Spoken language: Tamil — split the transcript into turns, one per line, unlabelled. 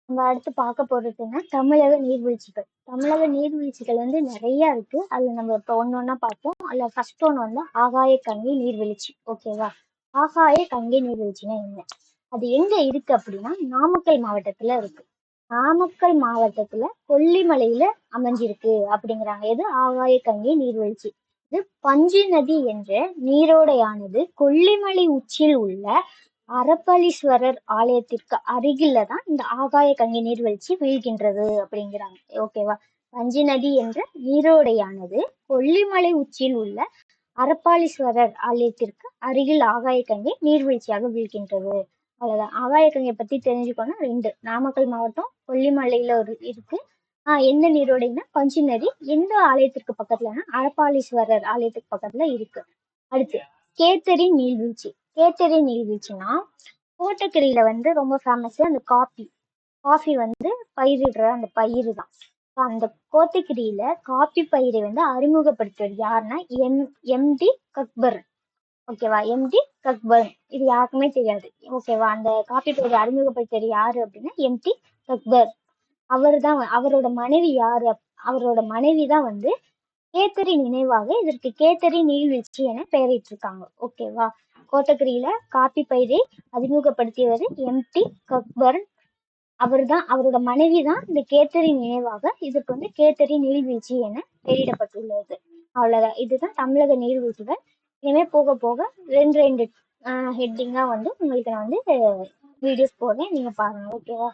நம்ம அடுத்து பார்க்க போறதுன்னா தமிழக நீர்வீழ்ச்சிகள். தமிழக நீர்வீழ்ச்சிகள் வந்து நிறைய இருக்கு. அதுல நம்ம இப்போ ஒன்னொன்னா பார்ப்போம். அதுல ஃபர்ஸ்ட் ஒன்று வந்து ஆகாய கங்கை நீர்வீழ்ச்சி. ஓகேவா? ஆகாய கங்கை நீர்வீழ்ச்சினா என்ன? அது எங்க இருக்கு அப்படின்னா நாமக்கல் மாவட்டத்துல இருக்கு. நாமக்கல் மாவட்டத்துல கொல்லிமலையில அமைஞ்சிருக்கு அப்படிங்கிறாங்க. இது ஆகாய கங்கை நீர்வீழ்ச்சி. இது பஞ்சு நதி என்ற நீரோடையானது கொல்லிமலை உச்சியில் உள்ள அரப்பளீஸ்வரர் ஆலயத்திற்கு அருகில தான் இந்த ஆகாய கங்கை நீர்வீழ்ச்சி வீழ்கின்றது அப்படிங்கிறாங்க. ஓகேவா? பஞ்சு நதி என்ற நீரோடையானது கொல்லிமலை உச்சியில் உள்ள அரப்பாளீஸ்வரர் ஆலயத்திற்கு அருகில் ஆகாய கங்கை நீர்வீழ்ச்சியாக வீழ்கின்றது. அவ்வளவுதான். ஆகாய கங்கை பத்தி தெரிஞ்சுக்கணும். ரெண்டு, நாமக்கல் மாவட்டம் கொல்லிமலையில ஒரு இருக்கு. எந்த நீரோடைன்னா பஞ்சு நதி. எந்த ஆலயத்திற்கு பக்கத்துலன்னா அரப்பாளீஸ்வரர் ஆலயத்துக்கு பக்கத்துல இருக்கு. அடுத்து கேத்தரி நீர்வீழ்ச்சி. கேத்தரி நீர்வீழ்ச்சினா கோட்டகிரியில வந்து ரொம்ப ஃபேமஸ் அந்த காஃபி வந்து பயிரிடுற அந்த பயிர் தான். அந்த கோத்தகிரியில காபி பயிரை வந்து அறிமுகப்படுத்துறது யாருன்னா எம்டி கக்பர்ன். ஓகேவா? எம்டி கக்பர்ன். இது யாருக்குமே தெரியாது. ஓகேவா? அந்த காபி பயிரை அறிமுகப்படுத்துறது யாரு அப்படின்னா எம்டி கக்பர். அவர் தான். அவரோட மனைவி யாரு? அவரோட மனைவி தான் வந்து கேத்தரி நினைவாக இதற்கு கேத்தரி நீர்வீழ்ச்சி என பெயரிட்டிருக்காங்க. ஓகேவா? கோத்தகிரியில காப்பி பயிரை அறிமுகப்படுத்தியவர் எம்டி கக்பர்ன். அவரோட மனைவி தான் இந்த கேத்தரி நினைவாக இதற்கு வந்து கேத்தரி நீர்வீழ்ச்சி என பெயரிடப்பட்டுள்ளது. அவ்வளவுதான். இதுதான் தமிழக நீர்வீழ்ச்சிகள். இனிமே போக போக ரெண்டு ஹெட்டிங்கா வந்து உங்களுக்கு நான் வந்து வீடியோஸ் போடுறேன். நீங்க பாருங்க. ஓகேவா?